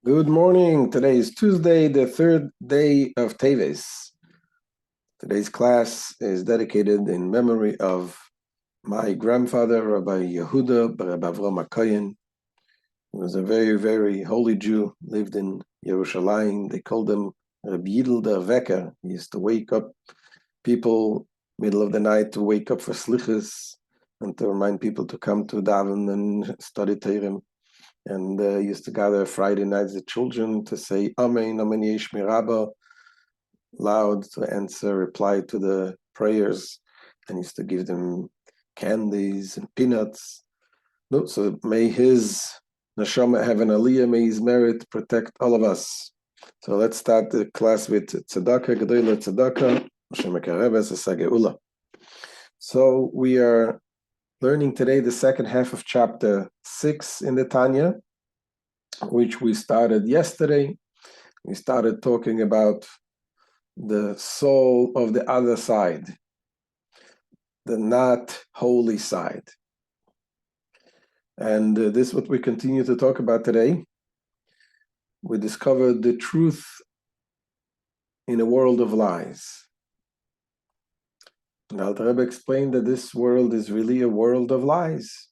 Good morning. Today is Tuesday, the third day of Teves. Today's class is dedicated in memory of my grandfather, Rabbi Yehuda Rabbi Shlomo Cohen. He was a very, very holy Jew, lived in Yerushalayim. They called him Rabbi Yidel der Wecker. He used to wake up people middle of the night to wake up for slichas and to remind people to come to daven and study Torah. And used to gather Friday nights the children to say Amen, Amen Yesh Mirabba, loud to answer, reply to the prayers, and used to give them candies and peanuts. No, so may his neshama have an aliyah, may his merit protect all of us. So let's start the class with tzedakah, gedolah tzedakah, Hashem mekareves esageula. So we are learning today the second half of chapter 6 in the Tanya, which we started yesterday. We started talking about the soul of the other side, the not holy side. And this is what we continue to talk about today. We discovered the truth in a world of lies. And Alter Rebbe explained that this world is really a world of lies.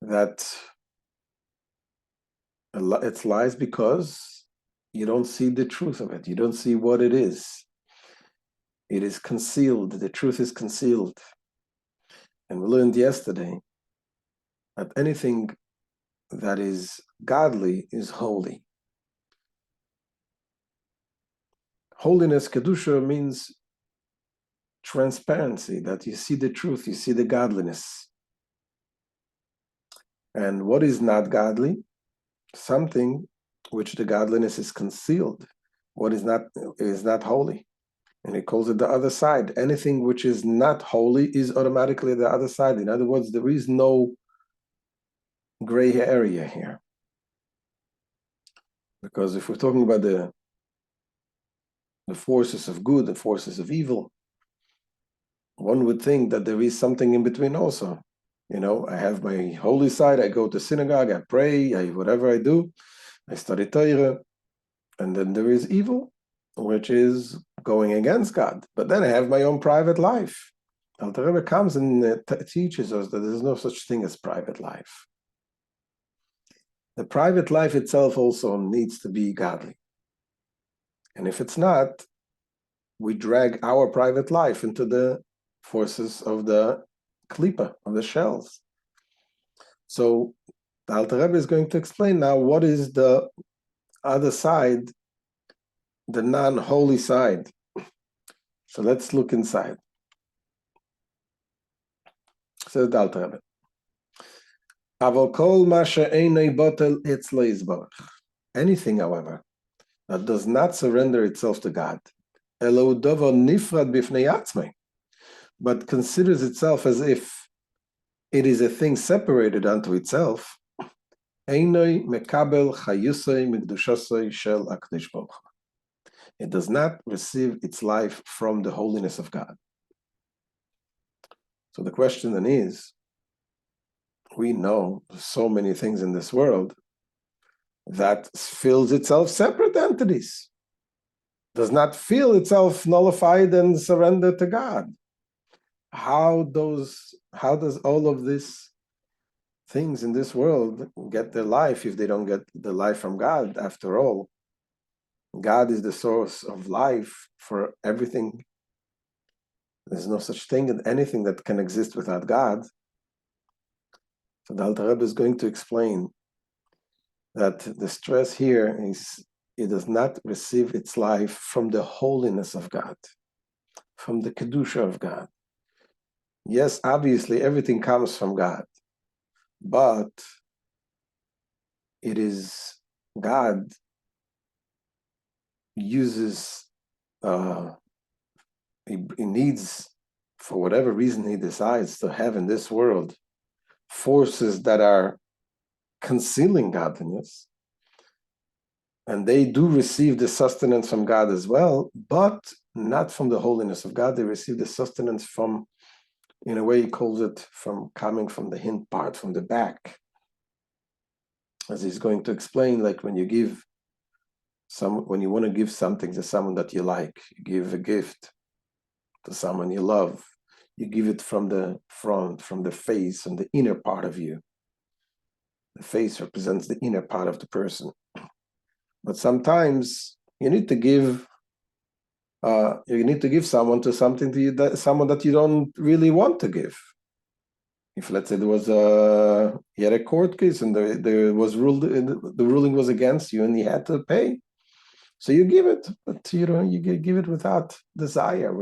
That it's lies because you don't see the truth of it. You don't see what it is. It is concealed. The truth is concealed. And we learned yesterday that anything that is godly is holy. Holiness, Kedusha, means transparency, that you see the truth, you see the godliness. And what is not godly? Something which the godliness is concealed. What is not holy. And he calls it the other side. Anything which is not holy is automatically the other side. In other words, there is no gray area here. Because if we're talking about the forces of good, the forces of evil, one would think that there is something in between also. You know, I have my holy side, I go to synagogue, I pray, whatever I do, I study Torah, and then there is evil, which is going against God. But then I have my own private life. Alter Rebbe comes and teaches us that there's no such thing as private life. The private life itself also needs to be godly. And if it's not, we drag our private life into the forces of the klipa, of the shells. So the Alter Rebbe is going to explain now what is the other side, the non-holy side. So let's look inside. Says the Alter Rebbe. Aval kol ma she'einei botel etzlo yizbarach. Anything, however, that does not surrender itself to God, elo davar nifrad bifnei atzmei, but considers itself as if it is a thing separated unto itself, einoi mekabel chayusei mikdushosei shel HaKadosh Baruch Hu. It does not receive its life from the holiness of God. So the question then is, we know so many things in this world that feels itself separate entities, does not feel itself nullified and surrendered to God. How does all of these things in this world get their life if they don't get the life from God? After all, God is the source of life for everything. There's no such thing as anything that can exist without God. So the Alter Rebbe is going to explain that the stress here is it does not receive its life from the holiness of God, from the Kedusha of God. Yes, obviously everything comes from God, but it is God uses, he needs, for whatever reason he decides to have in this world, forces that are concealing godliness, and they do receive the sustenance from God as well, but not from the holiness of God. They receive the sustenance from, in a way he calls it, from coming from the hind part, from the back. as he's going to explain, like when you want to give something to someone that you like, you give a gift to someone you love, you give it from the front, from the face, and the inner part of you. The face represents the inner part of the person. But sometimes you need to give someone to something to you, someone that you don't really want to give. If, let's say, there was you had a court case and there was ruled, the ruling was against you and you had to pay, so you give it, but you give it without desire,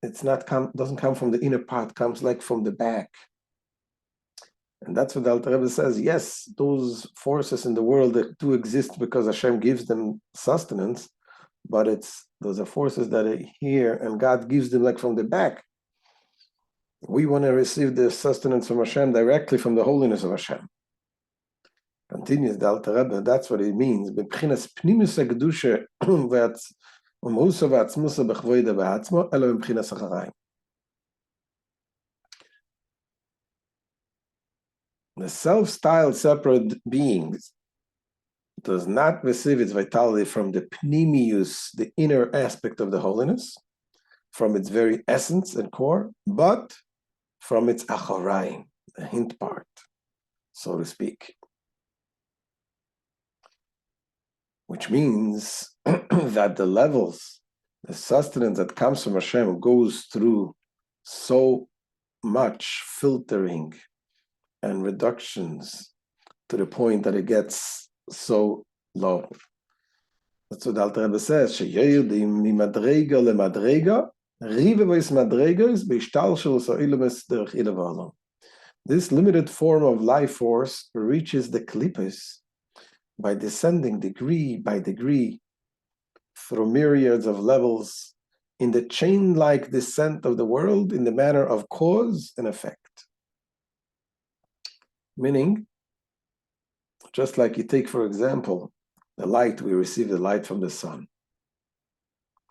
doesn't come from the inner part, comes like from the back. And that's what the Alter Rebbe says. Yes, those forces in the world that do exist because Hashem gives them sustenance, but those are forces that are here and God gives them like from the back. We want to receive the sustenance from Hashem directly from the holiness of Hashem. Continues the Alter Rebbe, that's what it means. B'bchinas pnimus ha'kedusha u'mausa v'atzmusa b'chvoida b'atzmo, elo b'bchinas ha'charayim. The self-styled separate being does not receive its vitality from the pnimius, the inner aspect of the holiness, from its very essence and core, but from its acharayim, the hint part, so to speak. Which means that the levels, the sustenance that comes from Hashem goes through so much filtering and reductions to the point that it gets so low. That's what the Alter Rebbe says, she'yodim mimadrega lemadrega, rive beis madregas beishtalshel so'ilumes derech ilav ha'olam. This limited form of life force reaches the klippos by descending degree by degree through myriads of levels in the chain-like descent of the world in the manner of cause and effect. Meaning, just like you take, for example, the light, we receive the light from the sun.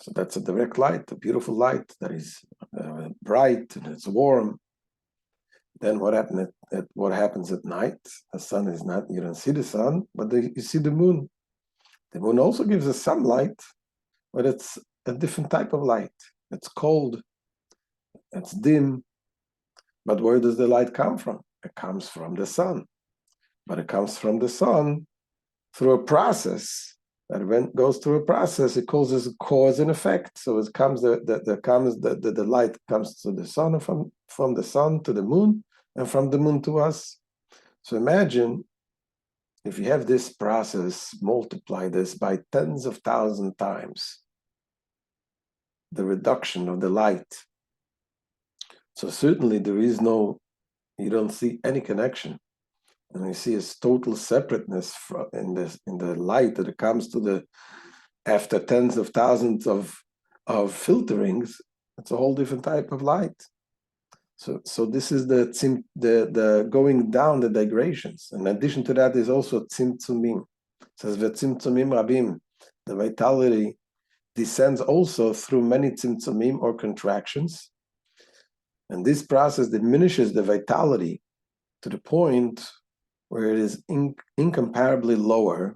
So that's a direct light, a beautiful light that is bright and it's warm. Then what happens at night? The sun is not, you don't see the sun, but you see the moon. The moon also gives us some light, but it's a different type of light. It's cold, it's dim. But where does the light come from? It comes from the sun. But it comes from the sun through a process. That when it goes through a process, it causes cause and effect. So it comes the light comes to the sun, and from the sun to the moon, and from the moon to us. So imagine if you have this process, multiply this by tens of thousands times, the reduction of the light. So certainly you don't see any connection. And you see a total separateness in the light that it comes to after tens of thousands of filterings. It's a whole different type of light. So this is the going down the digradations. In addition to that is also tzimtzumim. It says v'tzimtzumim rabim. The vitality descends also through many tzimtzumim or contractions. And this process diminishes the vitality to the point where it is incomparably lower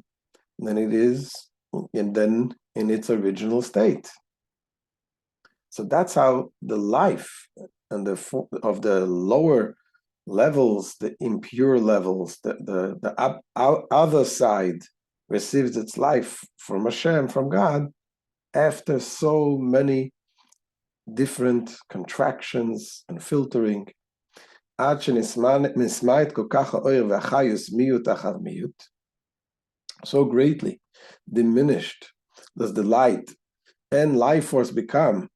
than it is in its original state. So that's how the life and of the lower levels, the impure levels, the other side receives its life from Hashem, from God, after so many different contractions and filtering. So greatly diminished does the light and life force become,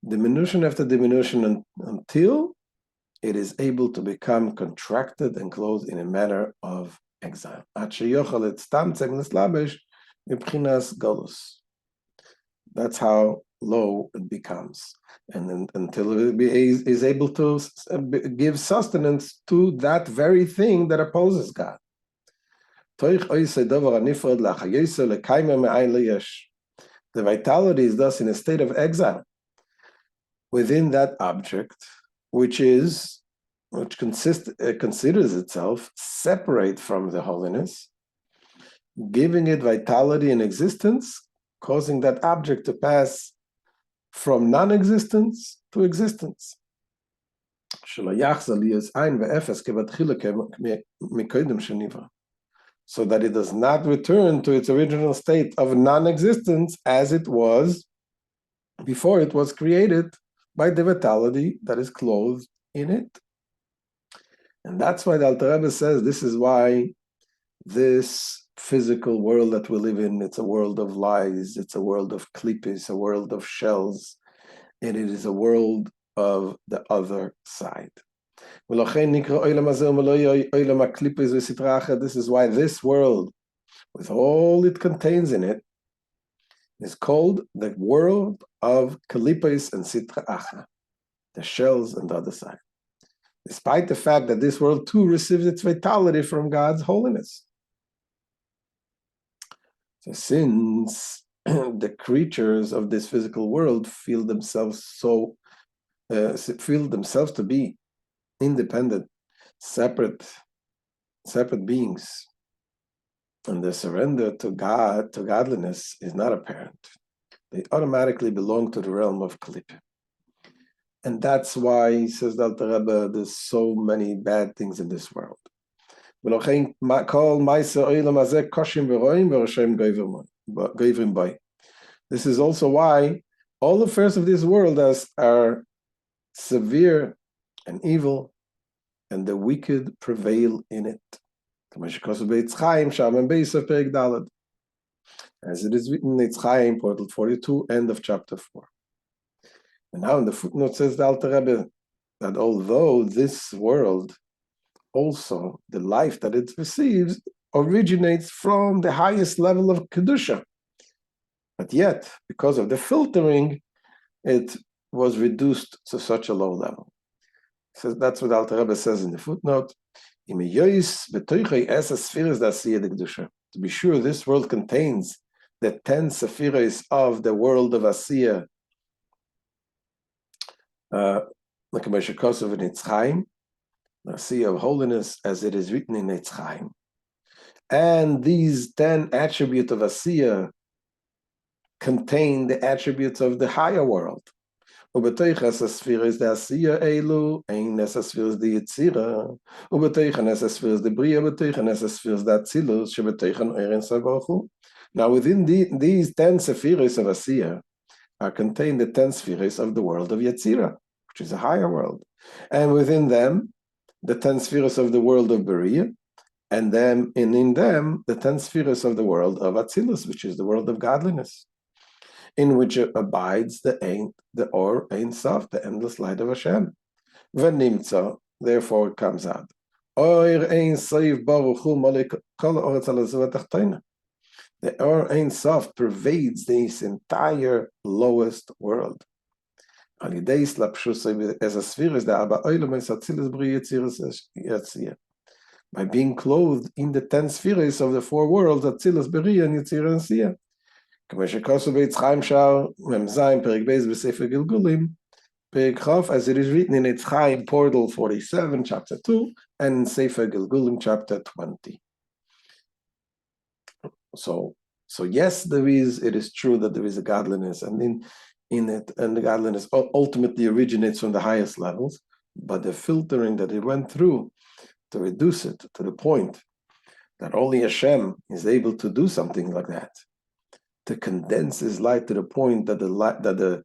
diminution after diminution, until it is able to become contracted and closed in a manner of exile. That's how low it becomes, and then, until it is able to give sustenance to that very thing that opposes God. The vitality is thus in a state of exile within that object, which is which considers itself separate from the holiness, giving it vitality and existence, causing that object to pass from non-existence to existence. So that it does not return to its original state of non-existence as it was before it was created by the vitality that is clothed in it. And that's why the Alter Rebbe says this is why this physical world that we live in, it's a world of lies, it's a world of klippis, a world of shells, and it is a world of the other side. This is why this world, with all it contains in it, is called the world of klippis and sitra acha, the shells and the other side. Despite the fact that this world too receives its vitality from God's holiness. So since the creatures of this physical world feel themselves to be independent, separate beings, and their surrender to God, to godliness, is not apparent, they automatically belong to the realm of klippah. And that's why, says the Alter Rebbe, there's so many bad things in this world. This is also why all the affairs of this world are severe and evil, and the wicked prevail in it. As it is written in Eitz Chaim, portal 42, end of chapter 4. And now in the footnote says the Alter Rebbe that although this world, also the life that it receives, originates from the highest level of Kedusha, but yet, because of the filtering, it was reduced to such a low level. So that's what Alter Rebbe says in the footnote. To be sure, this world contains the 10 sephiros of the world of Asiya, like Moshe Kosov in Eitz Chaim, the Asiya of holiness, as it is written in Eitz Chaim. And these 10 attributes of Asiya contain the attributes of the higher world. ובתוך הספירס דה עשייה אלו, אין הספירס דה יצירה, ובתוך הספירס דה בריאה, בתוך הספירס דה אצילוס, שבתוך אין סברוך הוא. Now within these 10 sephiros of Asiya are contained the 10 spheres of the world of Yetzirah, which is a higher world. And within them, the 10 spheres of the world of Beriah, and in them, the 10 spheres of the world of Atzilus, which is the world of godliness, in which abides the Or Ein Sof, the endless light of Hashem. V'nimtza, therefore it comes out. Or Ein Sof Baruch Hu Malek Kol Ha'oretz Al Hazeh V'Tachtona. The Or Ein Sof pervades this entire lowest world. Al Yidei Slapshusay as a sphere is the Abba Olam Es Atzilus B'ri Yetziras Yatziyah. By being clothed in the 10 spheres of the 4 worlds, Atzilus B'ri and Yetzirah and Siyah. כמו שכתוב בעץ חיים שער מ"ז פרק בייס בספר גלגולים, פרק כ"ף, as it is written in Eitz Chaim, portal 47, chapter 2, and in Sefer Gilgulim, chapter 20. So yes, it is true that there is a godliness, and in it, and the godliness ultimately originates from the highest levels, but the filtering that it went through to reduce it to the point that only Hashem is able to do something like that, to condense his light to the point that the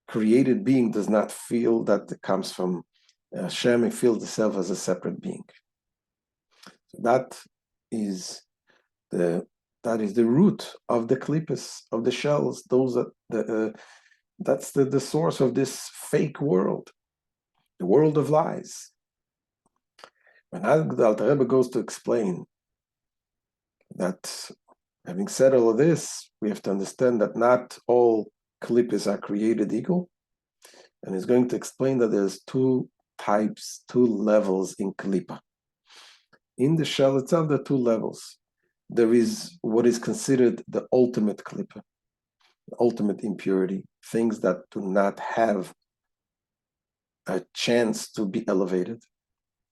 created being does not feel that it comes from Hashem, it feels itself as a separate being. So that is the root of the klippos, of the shells. That's the source of this fake world, the world of lies. When the Alter Rebbe goes to explain that, having said all of this, we have to understand that not all klippos are created equal. And he's going to explain that there's 2 types, 2 levels in klippa. In the shell itself, there are 2 levels. There is what is considered the ultimate klippa, the ultimate impurity, things that do not have a chance to be elevated.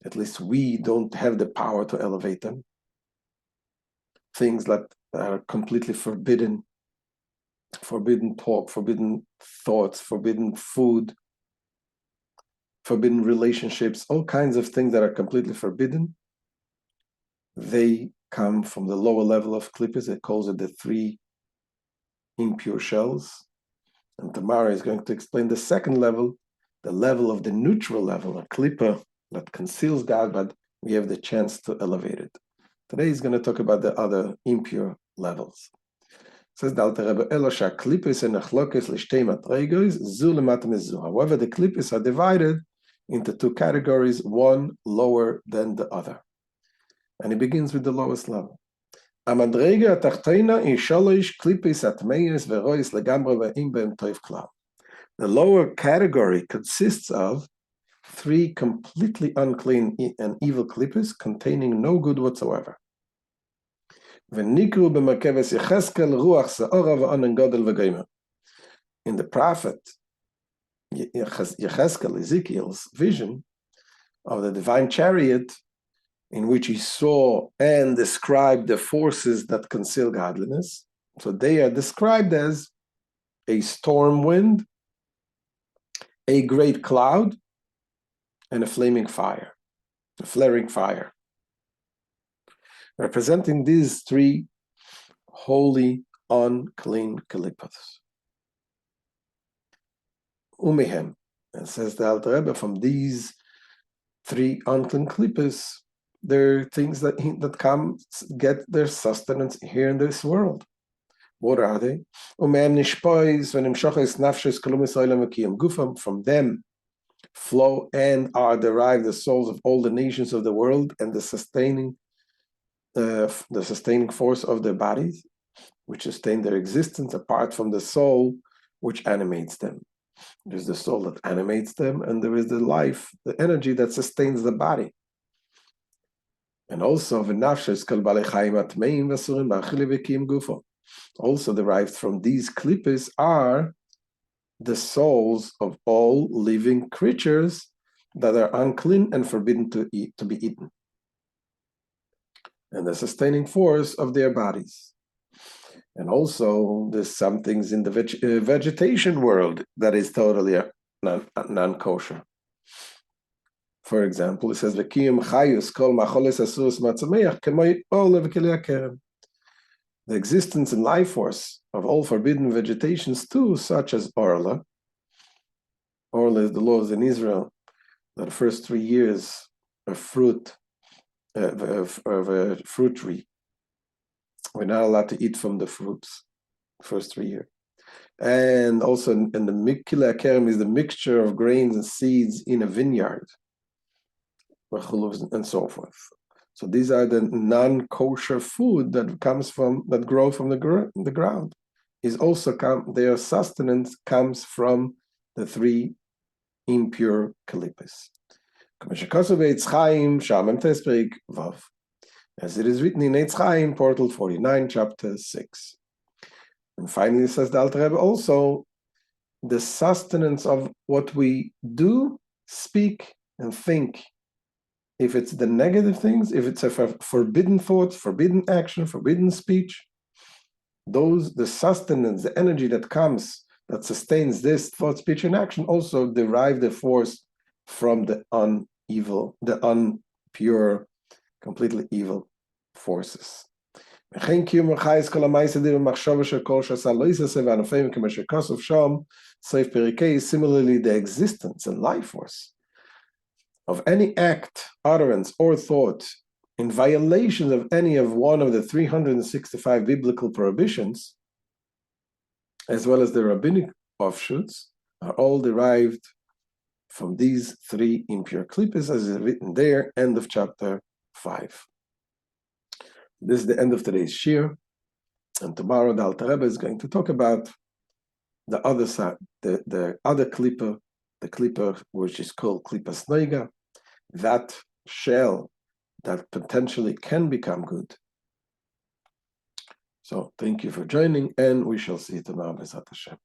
At least we don't have the power to elevate them. Things that are completely forbidden talk, forbidden thoughts, forbidden food, forbidden relationships, all kinds of things that are completely forbidden, they come from the lower level of klippas. It calls it the 3 impure shells. And tomorrow is going to explain the second level, the level of the neutral level, a klippa that conceals God, but we have the chance to elevate it. Today he's going to talk about the other impure levels. Says the Alter Rebbe, however, the klippos are divided into 2 categories, one lower than the other. And he begins with the lowest level. The lower category consists of 3 completely unclean and evil klippos containing no good whatsoever. In the prophet Yecheskel, Ezekiel's vision of the divine chariot, in which he saw and described the forces that conceal godliness, so they are described as a storm wind, a great cloud, and a flaming fire, a flaring fire, representing these 3 holy, unclean klippos. Umihem, and says the Alter Rebbe, from these 3 unclean klippos, there are things that get their sustenance here in this world. What are they? From them flow and are derived the souls of all the nations of the world and the sustaining force of their bodies, which sustain their existence apart from the soul which animates them. There's the soul that animates them, and there is the life, the energy that sustains the body. And also, also derived from these klippos are the souls of all living creatures that are unclean and forbidden to be eaten, and the sustaining force of their bodies. And also, there's some things in the vegetation world that is totally non-kosher. For example, it says, the existence and life force of all forbidden vegetations too, such as orla. Orla is the laws in Israel that the first 3 years of fruit, of a fruit tree, we're not allowed to eat from the fruits the first 3 years. And also in the Likutei Akerem is the mixture of grains and seeds in a vineyard, and so forth. So these are the non-kosher food that grow from the ground. Is also their sustenance comes from the 3 impure klippos. As it is written in Eitz Chaim, portal 49, chapter 6. And finally, says the Alter Rebbe, also the sustenance of what we do, speak, and think. If it's the negative things, if it's a forbidden thoughts, forbidden action, forbidden speech, the sustenance, the energy that sustains this thought, speech, and action also derive the force from the unpure, completely evil forces. Similarly, the existence and life force of any act, utterance, or thought in violation of any of one of the 365 biblical prohibitions, as well as the rabbinic offshoots, are all derived from these 3 impure klippos, as is written there, end of chapter 5. This is the end of today's shir, and tomorrow the Alter Rebbe is going to talk about the other side, the other klippa, the klippa which is called klippas noiga, that shell that potentially can become good. So thank you for joining, and we shall see you tomorrow, B'ezrat Hashem.